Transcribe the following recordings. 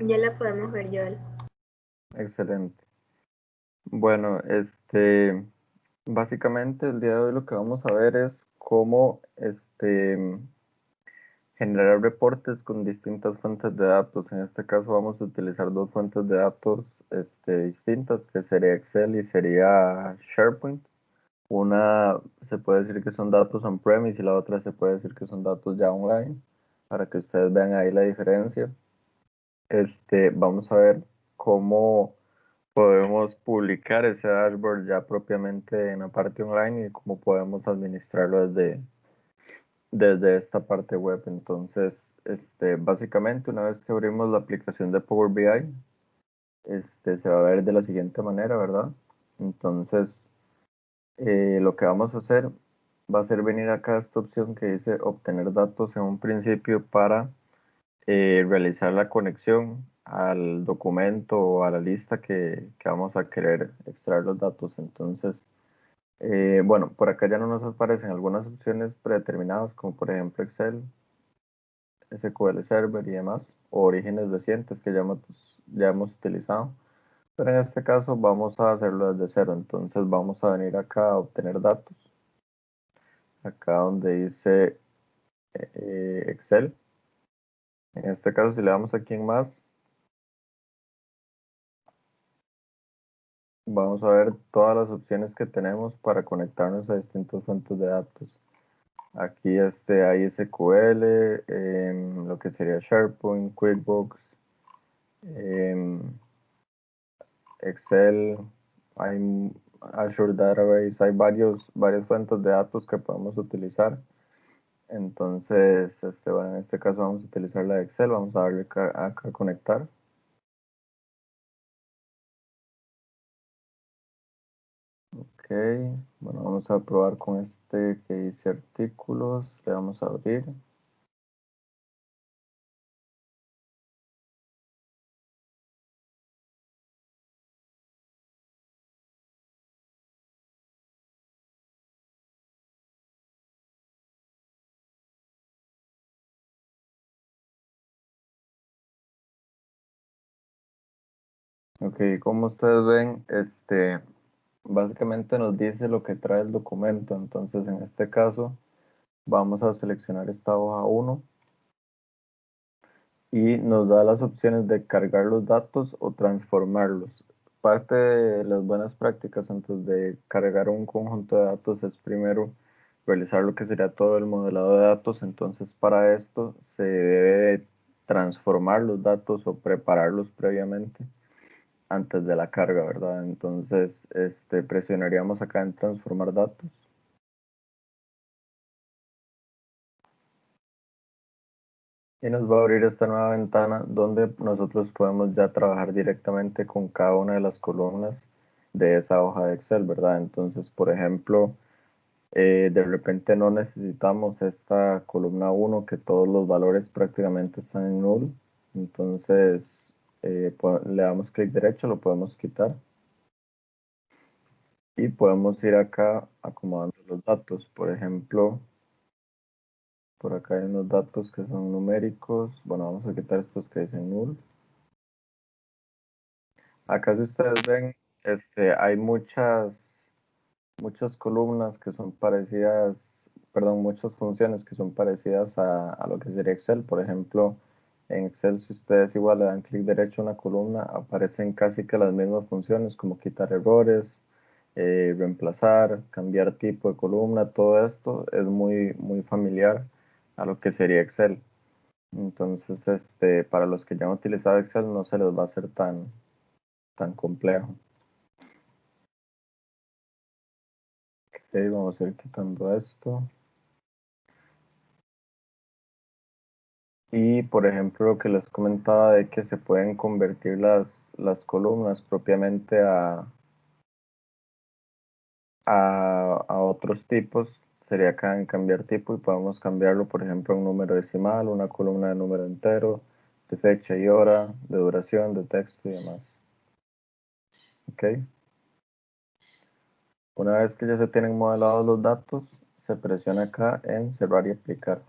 Ya la podemos ver, Joel. Excelente. Bueno, básicamente el día de hoy lo que vamos a ver es cómo generar reportes con distintas fuentes de datos. En este caso vamos a utilizar dos fuentes de datos distintas, que sería Excel y sería SharePoint. Una se puede decir que son datos on-premise y la otra se puede decir que son datos ya online, para que ustedes vean ahí la diferencia. Vamos a ver cómo podemos publicar ese dashboard ya propiamente en la parte online y cómo podemos administrarlo desde esta parte web. Entonces, básicamente una vez que abrimos la aplicación de Power BI, se va a ver de la siguiente manera, ¿verdad? Entonces, lo que vamos a hacer va a ser venir acá a esta opción que dice obtener datos en un principio para realizar la conexión al documento o a la lista que vamos a querer extraer los datos. Entonces, bueno, por acá ya no nos aparecen algunas opciones predeterminadas, como por ejemplo Excel, SQL Server y demás, o orígenes recientes que ya hemos utilizado. Pero en este caso vamos a hacerlo desde cero. Entonces vamos a venir acá a obtener datos, acá donde dice Excel. En este caso, si le damos aquí en más, vamos a ver todas las opciones que tenemos para conectarnos a distintas fuentes de datos. Aquí hay SQL, lo que sería SharePoint, QuickBooks, em, Excel, hay Azure Database, hay varias fuentes de datos que podemos utilizar. Entonces, bueno, en este caso vamos a utilizar la de Excel, vamos a darle acá a conectar. Ok, bueno, vamos a probar con este que dice artículos, le vamos a abrir. Ok, como ustedes ven, básicamente nos dice lo que trae el documento. Entonces, en este caso, vamos a seleccionar esta hoja 1 y nos da las opciones de cargar los datos o transformarlos. Parte de las buenas prácticas antes de cargar un conjunto de datos es primero realizar lo que sería todo el modelado de datos. Entonces, para esto se debe transformar los datos o prepararlos previamente antes de la carga, ¿verdad? Entonces, presionaríamos acá en transformar datos. Y nos va a abrir esta nueva ventana donde nosotros podemos ya trabajar directamente con cada una de las columnas de esa hoja de Excel, ¿verdad? Entonces, por ejemplo, de repente no necesitamos esta columna 1 que todos los valores prácticamente están en null. Entonces, le damos clic derecho, lo podemos quitar y podemos ir acá acomodando los datos. Por ejemplo, por acá hay unos datos que son numéricos. Bueno, vamos a quitar estos que dicen null. Acá si ustedes ven, hay muchas columnas que son parecidas, perdón, muchas funciones que son parecidas a lo que sería Excel. Por ejemplo, en Excel si ustedes igual le dan clic derecho a una columna, aparecen casi que las mismas funciones como quitar errores, reemplazar, cambiar tipo de columna, todo esto es muy familiar a lo que sería Excel. Entonces, para los que ya han utilizado Excel no se les va a hacer tan complejo. Ok, vamos a ir quitando esto. Y por ejemplo, lo que les comentaba de que se pueden convertir las columnas propiamente a otros tipos, sería acá en cambiar tipo y podemos cambiarlo, por ejemplo, a un número decimal, una columna de número entero, de fecha y hora, de duración, de texto y demás. Ok. Una vez que ya se tienen modelados los datos, se presiona acá en cerrar y aplicar.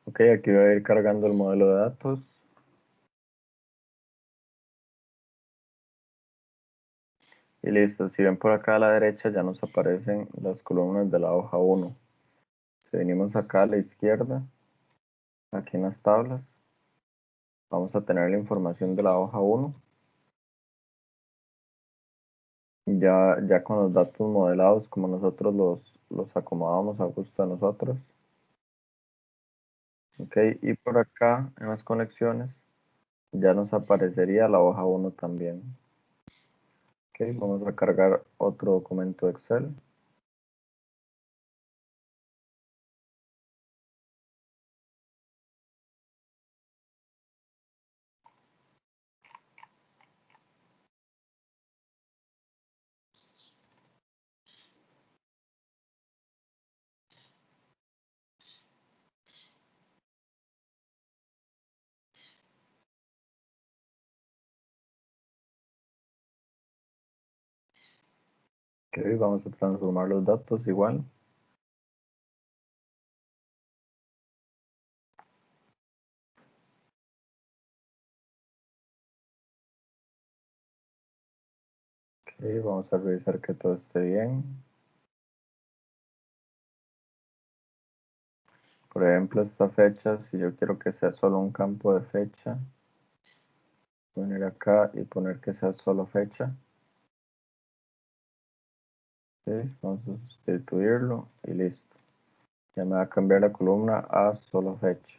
Ok, aquí voy a ir cargando el modelo de datos. Y listo, si ven por acá a la derecha ya nos aparecen las columnas de la hoja 1. Si venimos acá a la izquierda, aquí en las tablas, vamos a tener la información de la hoja 1. Ya con los datos modelados como nosotros los acomodamos a gusto de nosotros. Ok, y por acá en las conexiones ya nos aparecería la hoja 1 también. Ok, vamos a cargar otro documento Excel. Ok, vamos a transformar los datos igual. Ok, vamos a revisar que todo esté bien. Por ejemplo, esta fecha, si yo quiero que sea solo un campo de fecha, venir acá y poner que sea solo fecha. Ok, vamos a sustituirlo y listo. Ya me va a cambiar la columna a solo fecha.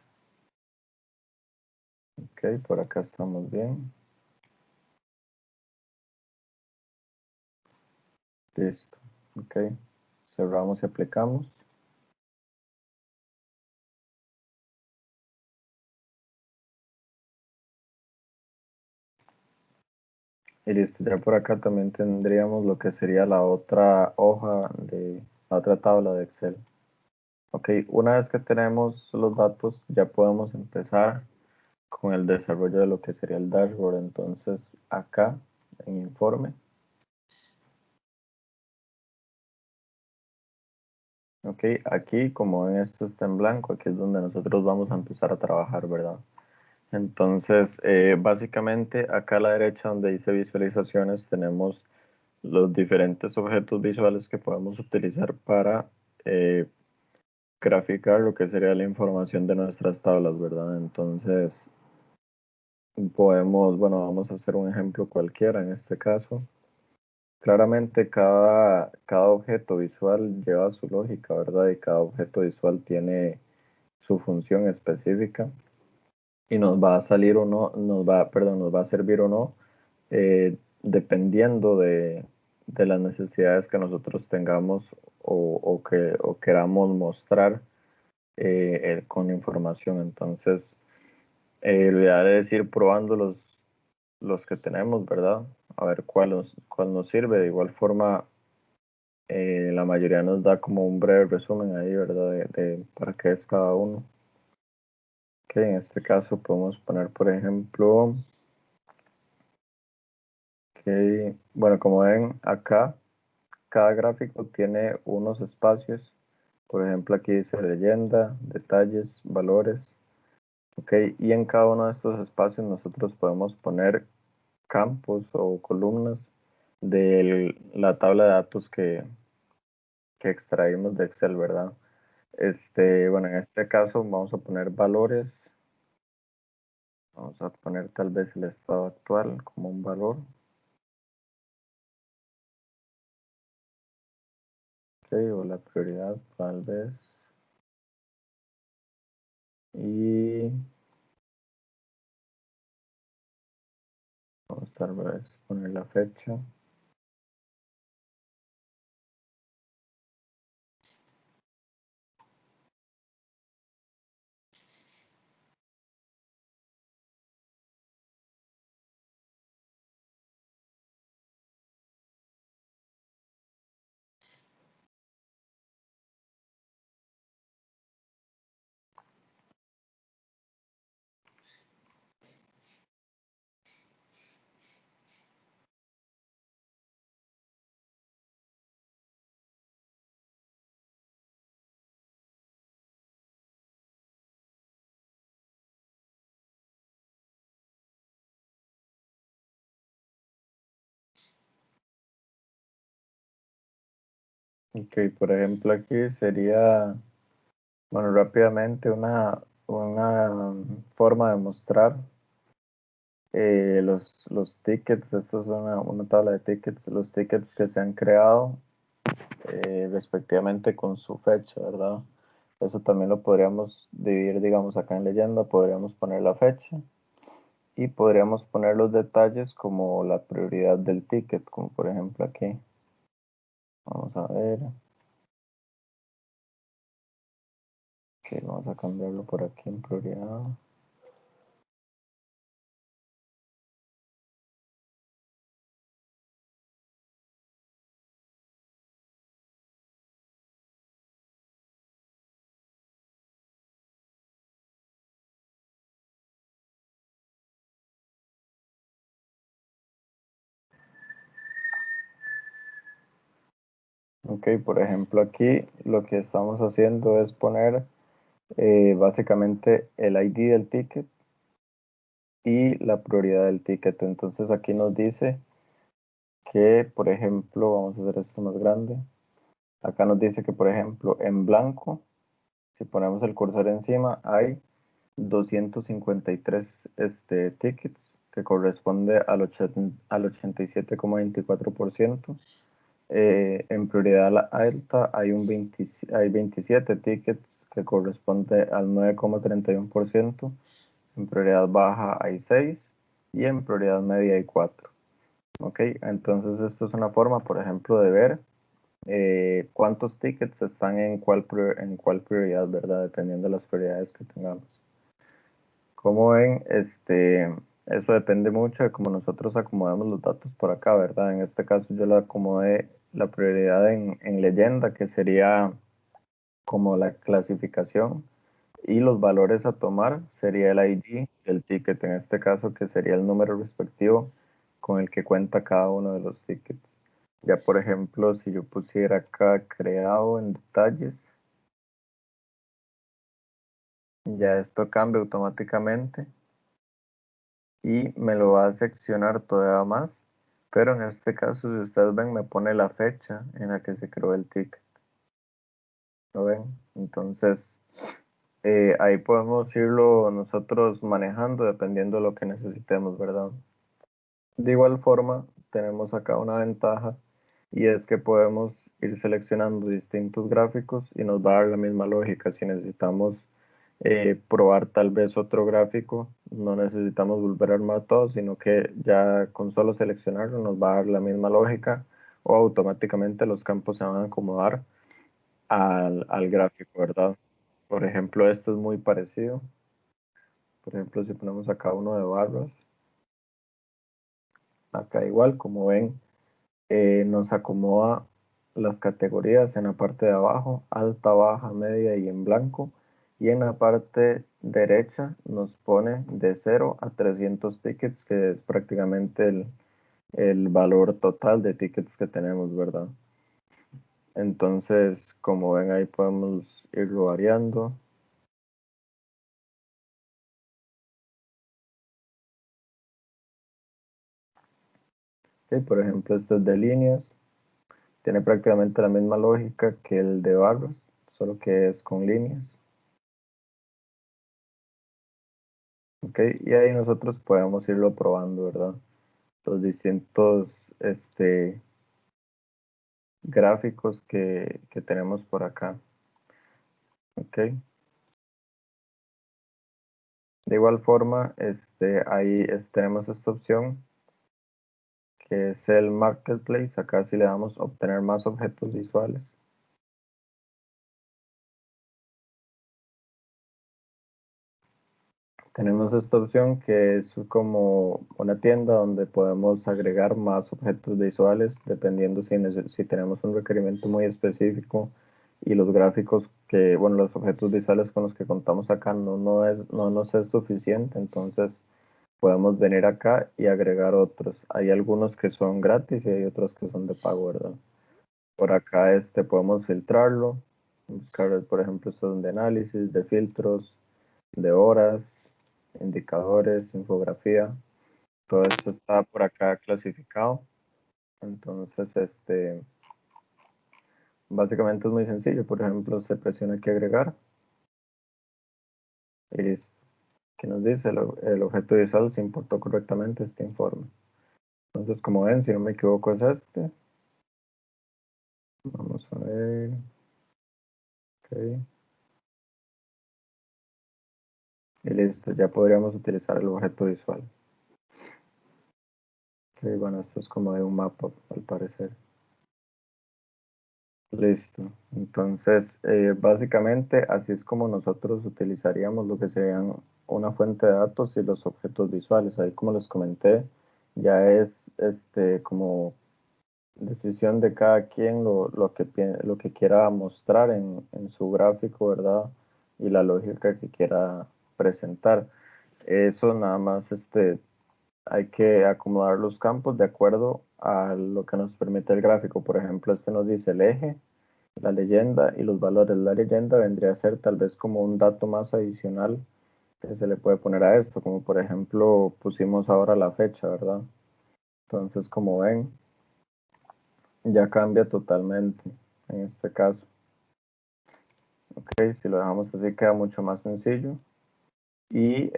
Ok, por acá estamos bien. Listo. Ok, cerramos y aplicamos. Y listo, ya por acá también tendríamos lo que sería la otra hoja de la otra tabla de Excel. Ok, una vez que tenemos los datos, ya podemos empezar con el desarrollo de lo que sería el dashboard. Entonces, acá en informe, ok, aquí como ven esto está en blanco, aquí es donde nosotros vamos a empezar a trabajar, ¿verdad? Entonces, básicamente acá a la derecha donde dice visualizaciones tenemos los diferentes objetos visuales que podemos utilizar para eh, graficar lo que sería la información de nuestras tablas, ¿verdad? Entonces, podemos, bueno, vamos a hacer un ejemplo cualquiera en este caso. Claramente cada objeto visual lleva su lógica, ¿verdad? Y cada objeto visual tiene su función específica y nos va a salir o no, perdón, nos va a servir o no, dependiendo de las necesidades que nosotros tengamos o queramos mostrar con información. Entonces, lo ideal es ir probando los que tenemos, ¿verdad? A ver cuál nos sirve. De igual forma, la mayoría nos da como un breve resumen ahí, ¿verdad? De para qué es cada uno. Que en este caso podemos poner, por ejemplo, que, bueno, como ven acá, cada gráfico tiene unos espacios. Por ejemplo, aquí dice leyenda, detalles, valores. Ok, y en cada uno de estos espacios nosotros podemos poner campos o columnas de la tabla de datos que extraímos de Excel, ¿verdad? Bueno, en este caso vamos a poner valores. Vamos a poner tal vez el estado actual como un valor. Ok, o la prioridad tal vez. Y vamos tal vez poner la fecha. Ok, por ejemplo aquí sería, bueno, rápidamente una forma de mostrar los tickets. Esto es una tabla de tickets, los tickets que se han creado respectivamente con su fecha, ¿verdad? Eso también lo podríamos dividir, digamos, acá en leyenda, podríamos poner la fecha y podríamos poner los detalles como la prioridad del ticket, como por ejemplo aquí. Vamos a ver, que vamos a cambiarlo por aquí en prioridad. Ok, por ejemplo aquí lo que estamos haciendo es poner básicamente el ID del ticket y la prioridad del ticket. Entonces aquí nos dice que, por ejemplo, vamos a hacer esto más grande. Acá nos dice que, por ejemplo, en blanco, si ponemos el cursor encima, hay 253 tickets, que corresponde al 87,24%. En prioridad alta hay 27 tickets, que corresponde al 9,31%. En prioridad baja hay 6 y en prioridad media hay 4. Ok, entonces esto es una forma, por ejemplo, de ver cuántos tickets están en cuál prioridad, ¿verdad? Dependiendo de las prioridades que tengamos. Como ven, eso depende mucho de cómo nosotros acomodamos los datos por acá, ¿verdad? En este caso yo le acomodé la prioridad en leyenda, que sería como la clasificación, y los valores a tomar sería el ID del ticket, en este caso, que sería el número respectivo con el que cuenta cada uno de los tickets. Ya, por ejemplo, si yo pusiera acá creado en detalles, ya esto cambia automáticamente y me lo va a seccionar todavía más, pero en este caso, si ustedes ven, me pone la fecha en la que se creó el ticket. ¿Lo ven? Entonces, ahí podemos irlo nosotros manejando dependiendo de lo que necesitemos, ¿verdad? De igual forma, tenemos acá una ventaja y es que podemos ir seleccionando distintos gráficos y nos va a dar la misma lógica. Si necesitamos probar tal vez otro gráfico, no necesitamos volver a armar todo, sino que ya con solo seleccionarlo nos va a dar la misma lógica o automáticamente los campos se van a acomodar al gráfico, ¿verdad? Por ejemplo, esto es muy parecido. Por ejemplo, si ponemos acá uno de barras, acá igual, como ven, nos acomoda las categorías en la parte de abajo, alta, baja, media y en blanco. Y en la parte derecha nos pone de 0 a 300 tickets, que es prácticamente el valor total de tickets que tenemos, ¿verdad? Entonces, como ven ahí podemos irlo variando. Sí, por ejemplo, este es de líneas. Tiene prácticamente la misma lógica que el de barras, solo que es con líneas. Ok, y ahí nosotros podemos irlo probando, ¿verdad? Los distintos gráficos que tenemos por acá. Ok, de igual forma, ahí tenemos esta opción que es el Marketplace. Acá si le damos obtener más objetos visuales. Tenemos esta opción que es como una tienda donde podemos agregar más objetos visuales dependiendo si tenemos un requerimiento muy específico y los gráficos bueno, los objetos visuales con los que contamos acá no nos es suficiente, entonces podemos venir acá y agregar otros. Hay algunos que son gratis y hay otros que son de pago, ¿verdad? Por acá podemos filtrarlo, buscar, por ejemplo, estos de análisis, de filtros, de horas, indicadores, infografía. Todo esto está por acá clasificado. Entonces, Básicamente es muy sencillo. Por ejemplo, se presiona aquí agregar y listo. Aquí nos dice el objeto visual se importó correctamente este informe. Entonces, como ven, si no me equivoco es este. Vamos a ver. Ok. Y listo, ya podríamos utilizar el objeto visual. Ok, bueno, esto es como de un mapa, al parecer. Listo. Entonces, básicamente así es como nosotros utilizaríamos lo que serían una fuente de datos y los objetos visuales. Ahí, como les comenté, ya es como decisión de cada quien lo que quiera mostrar en su gráfico, ¿verdad? Y la lógica que quiera presentar. Eso nada más hay que acomodar los campos de acuerdo a lo que nos permite el gráfico. Por ejemplo, este nos dice el eje, la leyenda y los valores. La leyenda vendría a ser tal vez como un dato más adicional que se le puede poner a esto, como por ejemplo pusimos ahora la fecha, ¿verdad? Entonces, como ven, ya cambia totalmente en este caso. Ok, si lo dejamos así queda mucho más sencillo. Y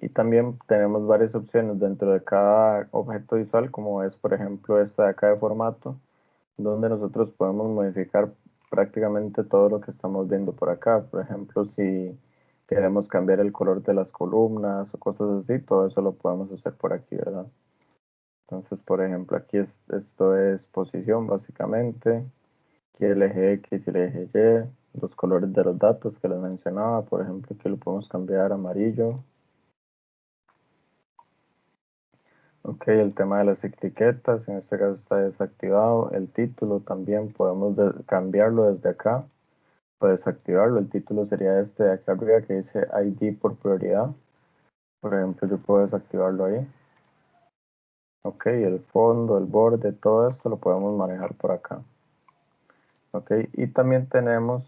y también tenemos varias opciones dentro de cada objeto visual, como es por ejemplo esta de acá de formato, donde nosotros podemos modificar prácticamente todo lo que estamos viendo por acá. Por ejemplo, si queremos cambiar el color de las columnas o cosas así, todo eso lo podemos hacer por aquí, ¿verdad? Entonces, por ejemplo, aquí esto es posición básicamente, aquí el eje X y el eje Y, los colores de los datos que les mencionaba, por ejemplo, aquí lo podemos cambiar a amarillo. Ok, el tema de las etiquetas, en este caso está desactivado. El título también podemos cambiarlo desde acá o desactivarlo. El título sería este de acá arriba que dice ID por prioridad. Por ejemplo, yo puedo desactivarlo ahí. Ok, el fondo, el borde, todo esto lo podemos manejar por acá. Ok, y también tenemos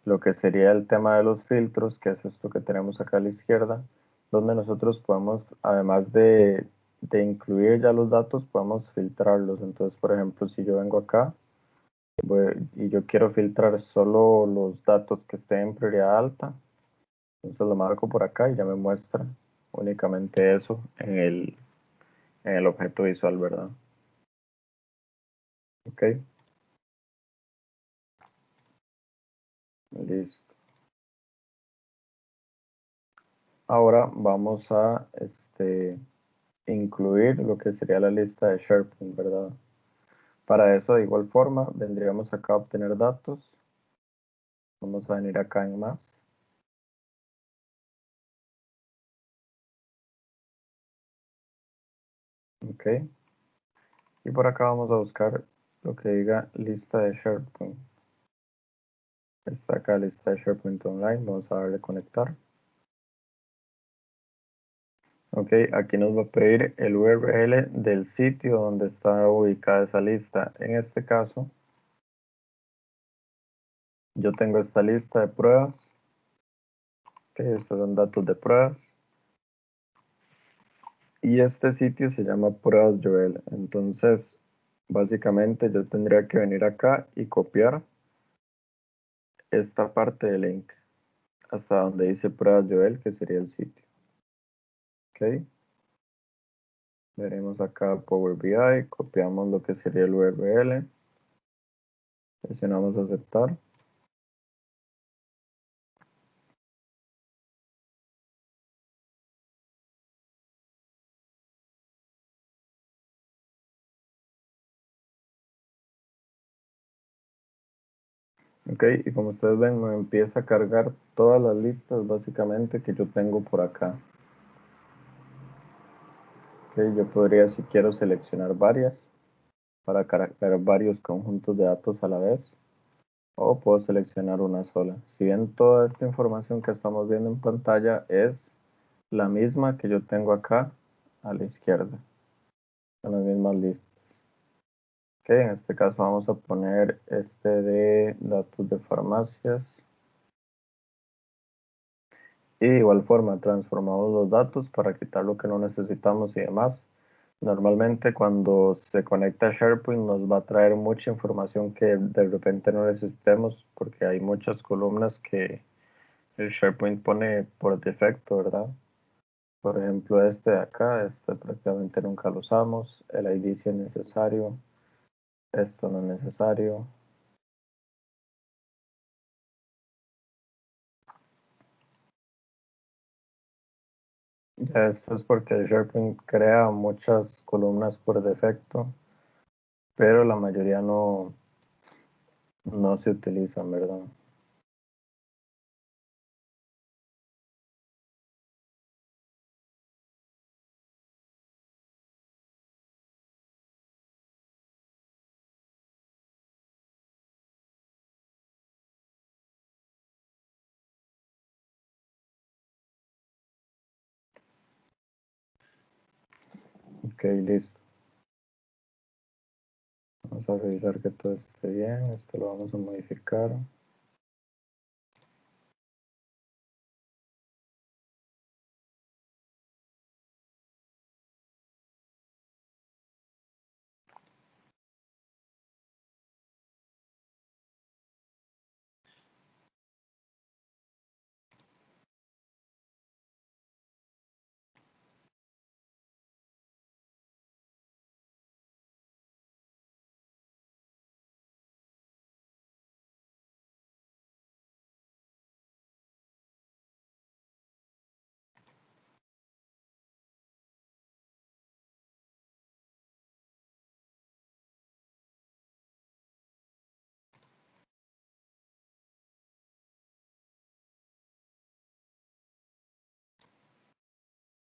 lo que sería el tema de los filtros, que es esto que tenemos acá a la izquierda, donde nosotros podemos, además de incluir ya los datos, podemos filtrarlos. Entonces, por ejemplo, si yo vengo acá y yo quiero filtrar solo los datos que estén en prioridad alta, entonces lo marco por acá y ya me muestra únicamente eso en el objeto visual, ¿verdad? Ok, listo. Ahora vamos a incluir lo que sería la lista de SharePoint, ¿verdad? Para eso, de igual forma, vendríamos acá a obtener datos. Vamos a venir acá en más. Ok. Y por acá vamos a buscar lo que diga lista de SharePoint. Está acá lista de SharePoint Online. Vamos a darle conectar. Ok, aquí nos va a pedir el URL del sitio donde está ubicada esa lista. En este caso, yo tengo esta lista de pruebas. Ok, estos son datos de pruebas. Y este sitio se llama Pruebas Joel. Entonces, básicamente yo tendría que venir acá y copiar esta parte del link hasta donde dice Pruebas Joel, que sería el sitio. Ok, veremos acá Power BI, copiamos lo que sería el URL, presionamos aceptar. Ok, y como ustedes ven, me empieza a cargar todas las listas básicamente que yo tengo por acá. Ok, yo podría, si quiero, seleccionar varias para cargar varios conjuntos de datos a la vez, o puedo seleccionar una sola. Si bien toda esta información que estamos viendo en pantalla es la misma que yo tengo acá a la izquierda, son las mismas listas. Ok, en este caso vamos a poner este de datos de farmacias. Y de igual forma transformamos los datos para quitar lo que no necesitamos y demás. Normalmente cuando se conecta a SharePoint nos va a traer mucha información que de repente no necesitemos porque hay muchas columnas que el SharePoint pone por defecto, ¿verdad? Por ejemplo, este de acá, este prácticamente nunca lo usamos, el ID sí es necesario, esto no es necesario. Ya esto es porque el SharePoint crea muchas columnas por defecto, pero la mayoría no se utilizan, ¿verdad? Ok, listo. Vamos a revisar que todo esté bien. Esto lo vamos a modificar.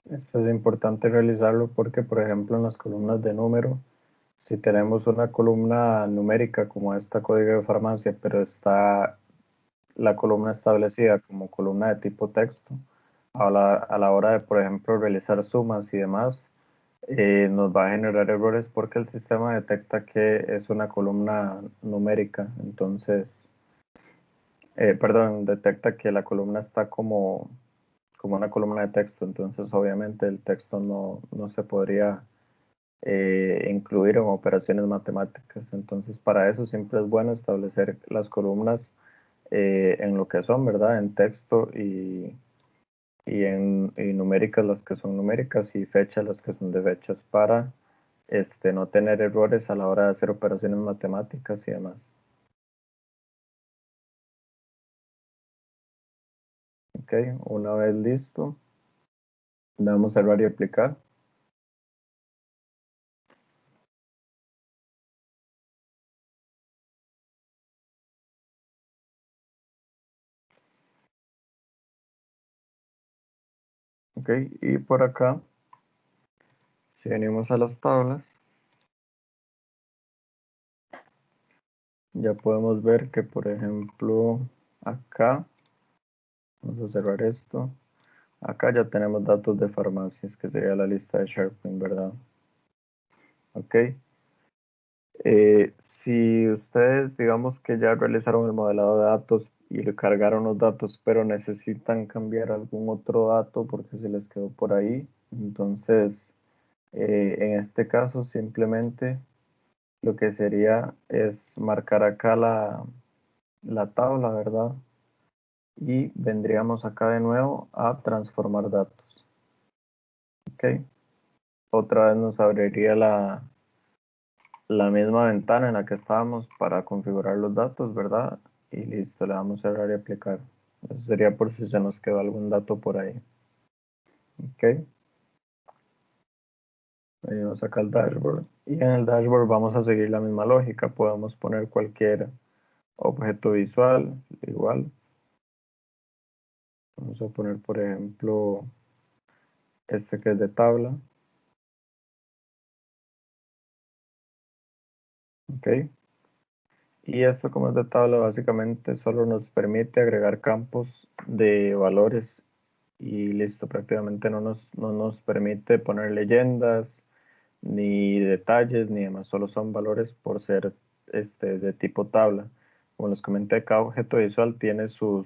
Esto es importante realizarlo porque, por ejemplo, en las columnas de número, si tenemos una columna numérica como esta código de farmacia, pero está la columna establecida como columna de tipo texto, a la hora de, por ejemplo, realizar sumas y demás, nos va a generar errores porque el sistema detecta que es una columna numérica. Entonces, perdón, detecta que la columna está como una columna de texto. Entonces, obviamente, el texto no se podría incluir en operaciones matemáticas. Entonces, para eso siempre es bueno establecer las columnas en lo que son, ¿verdad? En texto y numéricas las que son numéricas y fechas las que son de fechas para no tener errores a la hora de hacer operaciones matemáticas y demás. Ok, una vez listo, le damos a cerrar y aplicar. Ok, y por acá, si venimos a las tablas, ya podemos ver que, por ejemplo, acá, vamos a cerrar esto. Acá ya tenemos datos de farmacias, que sería la lista de SharePoint, ¿verdad? Ok. Si ustedes, digamos que ya realizaron el modelado de datos y le cargaron los datos, pero necesitan cambiar algún otro dato porque se les quedó por ahí, entonces, en este caso, simplemente lo que sería es marcar acá la tabla, ¿verdad? Y vendríamos acá de nuevo a transformar datos. ¿Ok? Otra vez nos abriría la misma ventana en la que estábamos para configurar los datos, ¿verdad? Y listo, le damos a cerrar y aplicar. Eso sería por si se nos quedó algún dato por ahí. ¿Ok? Venimos acá al dashboard. Y en el dashboard vamos a seguir la misma lógica. Podemos poner cualquier objeto visual, igual. Vamos a poner, por ejemplo, este que es de tabla. ¿Ok? Y esto como es de tabla, básicamente solo nos permite agregar campos de valores y listo, prácticamente no nos permite poner leyendas, ni detalles, ni demás, solo son valores por ser de tipo tabla. Como les comenté, cada objeto visual tiene sus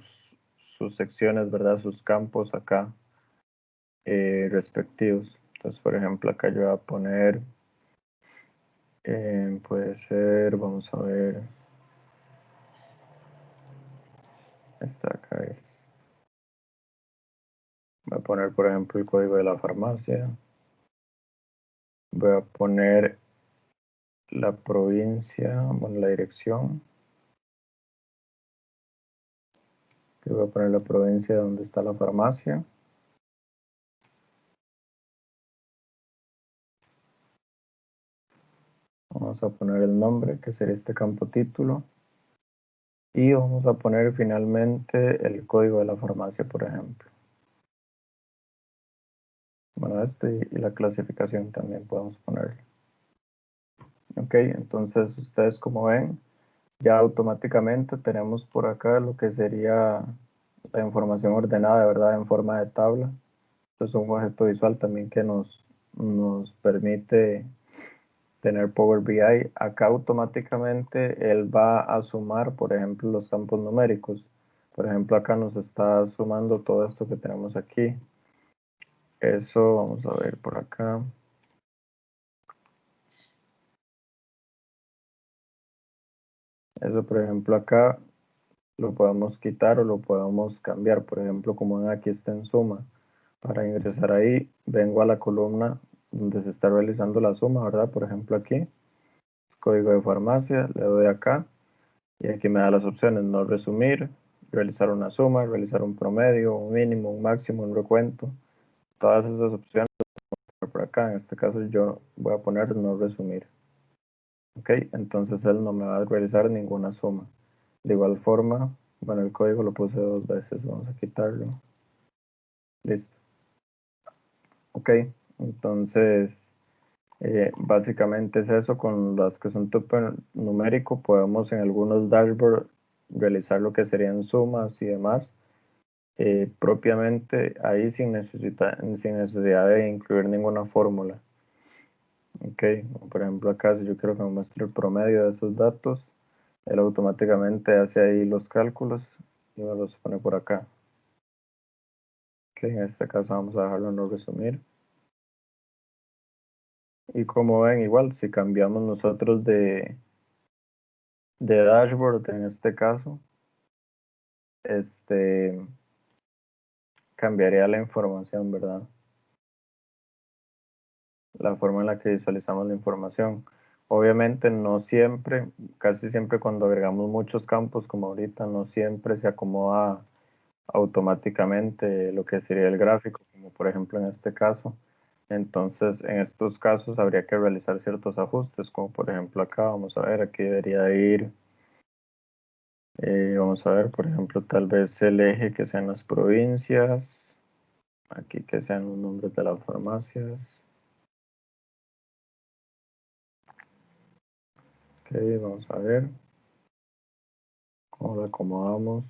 secciones, ¿verdad? Sus campos acá respectivos. Entonces, por ejemplo, acá yo voy a poner, puede ser, vamos a ver, esta acá es. Voy a poner, por ejemplo, el código de la farmacia. Voy a poner la provincia, bueno, la dirección. Que voy a poner la provincia donde está la farmacia. Vamos a poner el nombre, que sería este campo título. Y vamos a poner finalmente el código de la farmacia, por ejemplo. Bueno, este y la clasificación también podemos ponerlo. Ok, entonces ustedes como ven, ya automáticamente tenemos por acá lo que sería la información ordenada, de verdad, en forma de tabla. Esto es un objeto visual también que nos permite tener Power BI. Acá automáticamente él va a sumar, por ejemplo, los campos numéricos. Por ejemplo, acá nos está sumando todo esto que tenemos aquí. Eso, vamos a ver por acá. Eso, por ejemplo, acá lo podemos quitar o lo podemos cambiar. Por ejemplo, como ven aquí está en suma. Para ingresar ahí, vengo a la columna donde se está realizando la suma, ¿verdad? Por ejemplo, aquí, código de farmacia, le doy acá y aquí me da las opciones: no resumir, realizar una suma, realizar un promedio, un mínimo, un máximo, un recuento. Todas esas opciones por acá. En este caso yo voy a poner no resumir. Ok, entonces él no me va a realizar ninguna suma. De igual forma, bueno, el código lo puse dos veces, vamos a quitarlo. Listo. Ok, entonces básicamente es eso. Con las que son tipo numérico podemos en algunos dashboards realizar lo que serían sumas y demás, propiamente ahí sin necesidad de incluir ninguna fórmula. Ok, por ejemplo acá si yo quiero que me muestre el promedio de esos datos, él automáticamente hace ahí los cálculos y me los pone por acá. Ok, en este caso vamos a dejarlo en no resumir. Y como ven, igual si cambiamos nosotros de dashboard, en este caso, este cambiaría la información, ¿verdad? La forma en la que visualizamos la información. Obviamente no siempre, casi siempre cuando agregamos muchos campos como ahorita, no siempre se acomoda automáticamente lo que sería el gráfico, como por ejemplo en este caso. Entonces, en estos casos habría que realizar ciertos ajustes, como por ejemplo acá, vamos a ver, aquí debería ir, vamos a ver, por ejemplo, tal vez el eje que sean las provincias, aquí que sean los nombres de las farmacias. Ok, vamos a ver cómo lo acomodamos.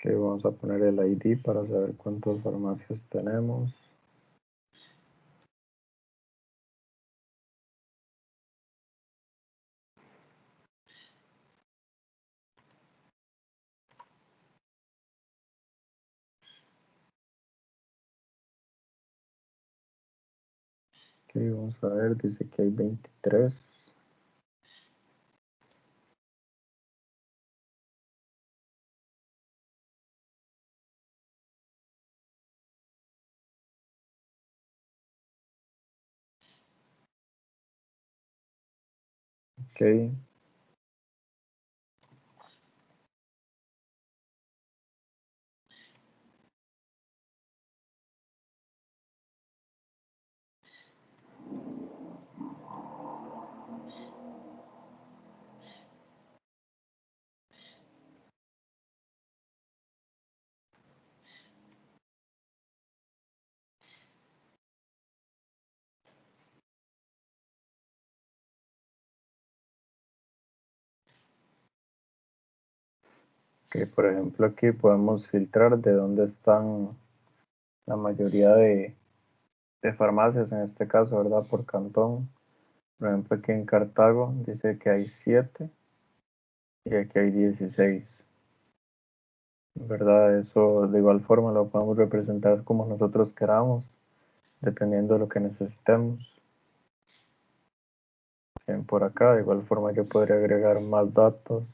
Ok, vamos a poner el ID para saber cuántas farmacias tenemos. Ok, vamos a ver, dice que hay 23. Ok, Que por ejemplo aquí podemos filtrar de dónde están la mayoría de farmacias, en este caso, ¿verdad? Por cantón. Por ejemplo, aquí en Cartago dice que hay 7 y aquí hay 16. ¿Verdad? Eso de igual forma lo podemos representar como nosotros queramos, dependiendo de lo que necesitemos. Bien, por acá, de igual forma yo podría agregar más datos.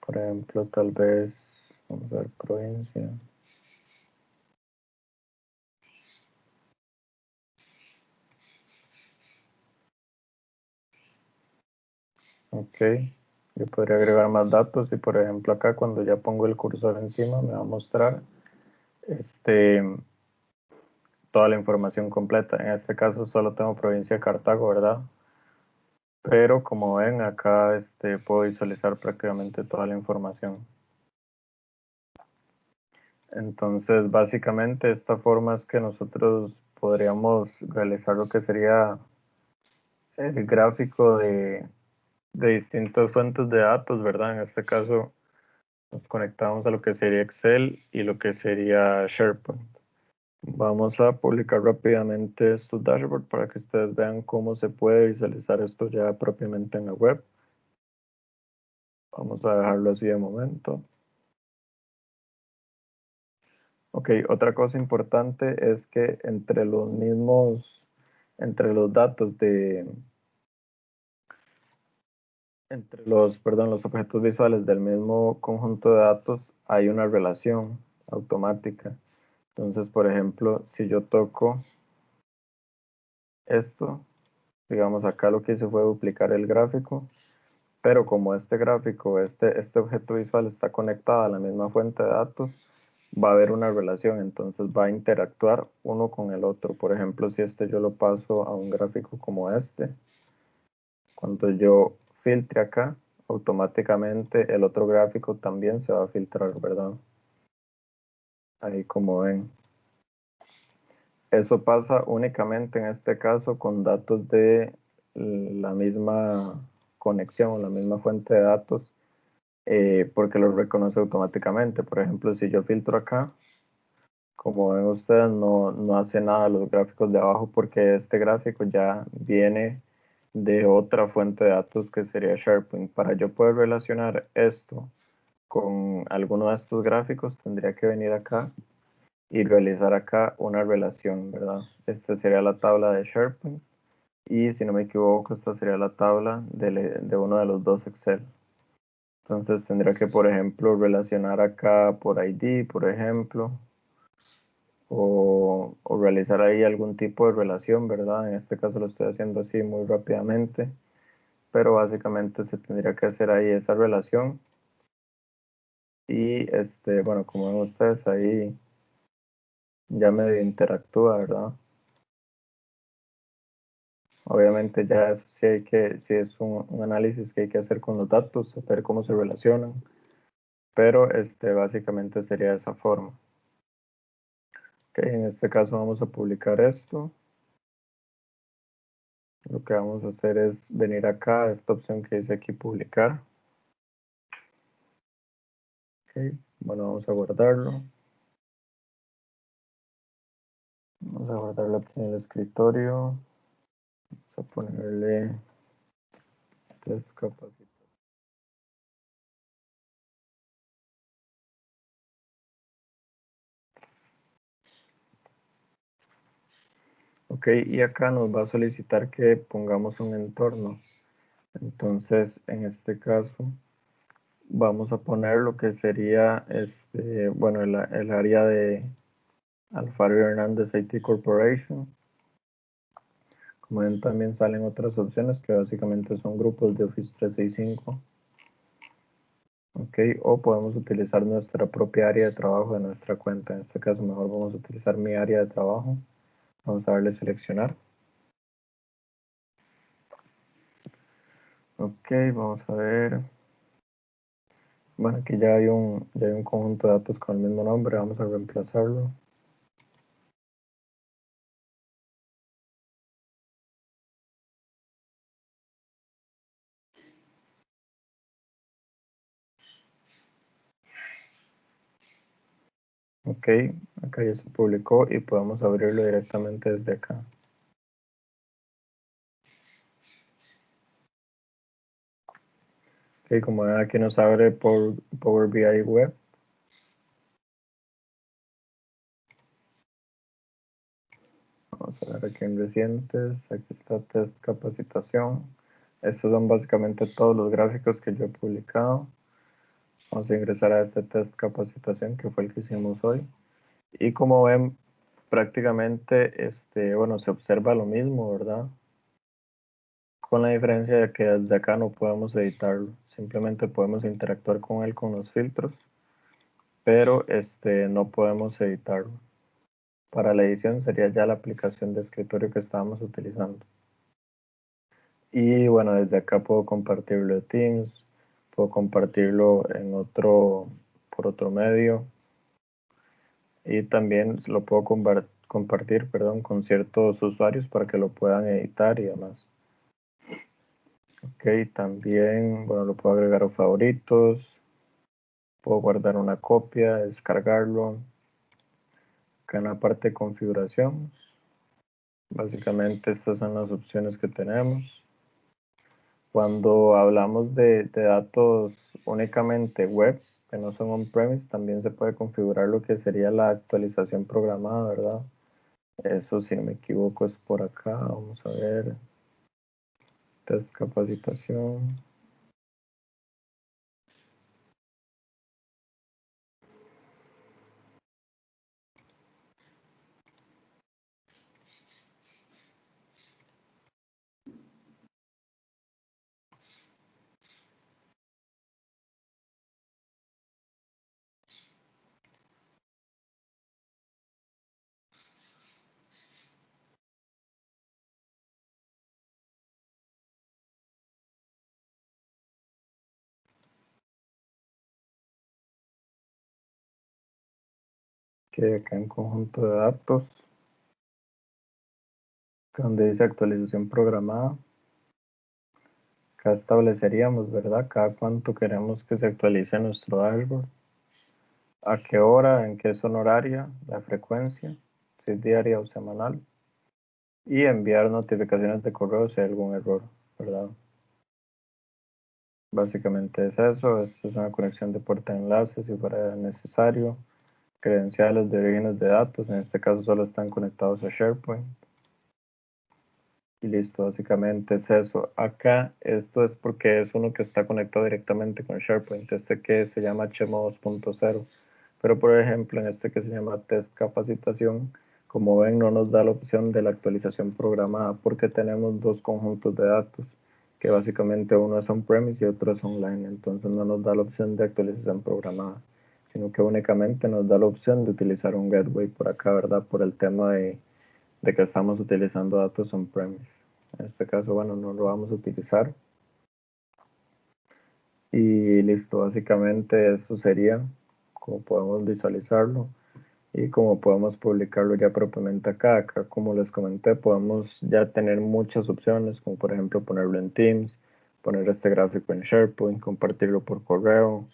Por ejemplo, tal vez, vamos a ver, provincia. Ok, yo podría agregar más datos y por ejemplo acá cuando ya pongo el cursor encima me va a mostrar este, toda la información completa. En este caso solo tengo provincia de Cartago, ¿verdad? Pero como ven acá puedo visualizar prácticamente toda la información. Entonces básicamente esta forma es que nosotros podríamos realizar lo que sería el gráfico de distintas fuentes de datos, ¿verdad? En este caso nos conectamos a lo que sería Excel y lo que sería SharePoint. Vamos a publicar rápidamente estos dashboards para que ustedes vean cómo se puede visualizar esto ya propiamente en la web. Vamos a dejarlo así de momento. Ok, otra cosa importante es que entre los datos los objetos visuales del mismo conjunto de datos hay una relación automática. Entonces, por ejemplo, si yo toco esto, digamos acá lo que hice fue duplicar el gráfico, pero como este gráfico, este objeto visual está conectado a la misma fuente de datos, va a haber una relación, entonces va a interactuar uno con el otro. Por ejemplo, si yo lo paso a un gráfico como este, cuando yo filtre acá, automáticamente el otro gráfico también se va a filtrar, ¿verdad? Ahí como ven. Eso pasa únicamente en este caso con datos de la misma conexión o la misma fuente de datos, porque los reconoce automáticamente. Por ejemplo, si yo filtro acá, como ven ustedes, no hace nada los gráficos de abajo porque este gráfico ya viene de otra fuente de datos que sería SharePoint. Para yo poder relacionar esto con alguno de estos gráficos, tendría que venir acá y realizar acá una relación, ¿verdad? Esta sería la tabla de SharePoint y si no me equivoco, esta sería la tabla de uno de los dos Excel. Entonces tendría que, por ejemplo, relacionar acá por ID, por ejemplo, o realizar ahí algún tipo de relación, ¿verdad? En este caso lo estoy haciendo así muy rápidamente, pero básicamente se tendría que hacer ahí esa relación y bueno, como ven ustedes ahí ya medio interactúa, ¿verdad? Obviamente ya eso sí es un análisis que hay que hacer con los datos, ver cómo se relacionan, pero básicamente sería de esa forma. Ok, en este caso vamos a publicar esto. Lo que vamos a hacer es venir acá a esta opción que dice aquí publicar. Ok, bueno, vamos a guardarlo. Vamos a guardarlo aquí en el escritorio. Vamos a ponerle test capacity. Ok, y acá nos va a solicitar que pongamos un entorno. Entonces, en este caso, vamos a poner lo que sería bueno, el área de Alfaro Hernández IT Corporation. Como ven, también salen otras opciones que básicamente son grupos de Office 365. Ok, o podemos utilizar nuestra propia área de trabajo de nuestra cuenta. En este caso, mejor vamos a utilizar mi área de trabajo. Vamos a darle seleccionar. Ok, vamos a ver. Bueno, aquí ya hay un conjunto de datos con el mismo nombre. Vamos a reemplazarlo. Ok, acá ya se publicó y podemos abrirlo directamente desde acá. Ok, como ven aquí nos abre por Power BI Web. Vamos a ver aquí en recientes, aquí está test capacitación. Estos son básicamente todos los gráficos que yo he publicado. Vamos a ingresar a este test capacitación que fue el que hicimos hoy. Y como ven, prácticamente, bueno, se observa lo mismo, ¿verdad? Con la diferencia de que desde acá no podemos editarlo. Simplemente podemos interactuar con él con los filtros, pero no podemos editarlo. Para la edición sería ya la aplicación de escritorio que estábamos utilizando. Y bueno, desde acá puedo compartirlo de Teams, puedo compartirlo en por otro medio y también lo puedo compartir, perdón, con ciertos usuarios para que lo puedan editar y demás. Ok, también, bueno, lo puedo agregar a favoritos, puedo guardar una copia, descargarlo. Acá en la parte de configuración, básicamente estas son las opciones que tenemos. Cuando hablamos de datos únicamente web, que no son on-premise, también se puede configurar lo que sería la actualización programada, ¿verdad? Eso, si no me equivoco, es por acá. Vamos a ver. Test capacitación. Que acá en conjunto de datos, donde dice actualización programada, acá estableceríamos, ¿verdad? Cada cuánto queremos que se actualice nuestro dashboard, a qué hora, en qué zona horaria, la frecuencia, si es diaria o semanal, y enviar notificaciones de correo si hay algún error, ¿verdad? Básicamente es eso. Esto es una conexión de puerta de enlace si fuera necesario, credenciales de orígenes de datos, en este caso solo están conectados a SharePoint. Y listo, básicamente es eso. Acá esto es porque es uno que está conectado directamente con SharePoint, este que se llama Chemo 2.0. Pero por ejemplo en este que se llama test capacitación, como ven no nos da la opción de la actualización programada porque tenemos dos conjuntos de datos, que básicamente uno es on-premise y otro es online, entonces no nos da la opción de actualización programada, sino que únicamente nos da la opción de utilizar un gateway por acá, ¿verdad? Por el tema de que estamos utilizando datos on-premise. En este caso, bueno, no lo vamos a utilizar. Y listo, básicamente eso sería como podemos visualizarlo y como podemos publicarlo ya propiamente acá. Acá, como les comenté, podemos ya tener muchas opciones, como por ejemplo ponerlo en Teams, poner este gráfico en SharePoint, compartirlo por correo,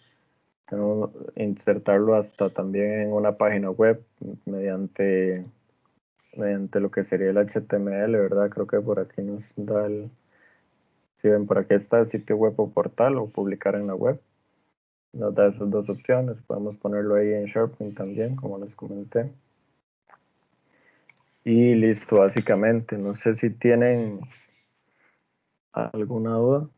insertarlo hasta también en una página web mediante lo que sería el HTML, ¿verdad? Creo que por aquí nos da si ven por aquí está el sitio web o portal o publicar en la web. Nos da esas dos opciones, podemos ponerlo ahí en SharePoint también, como les comenté. Y listo, básicamente. No sé si tienen alguna duda.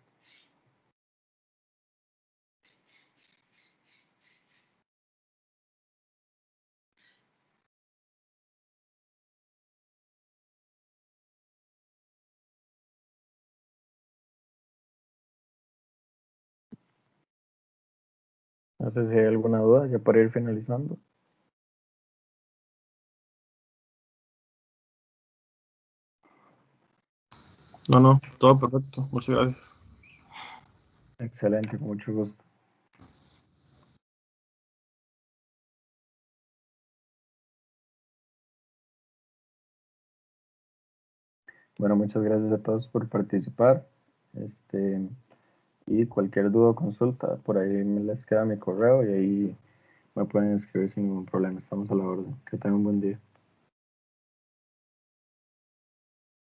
No sé si hay alguna duda ya para ir finalizando. No, no, todo perfecto. Muchas gracias. Excelente, con mucho gusto. Bueno, muchas gracias a todos por participar. Y cualquier duda o consulta, por ahí me les queda mi correo y ahí me pueden escribir sin ningún problema. Estamos a la orden. Que tengan un buen día.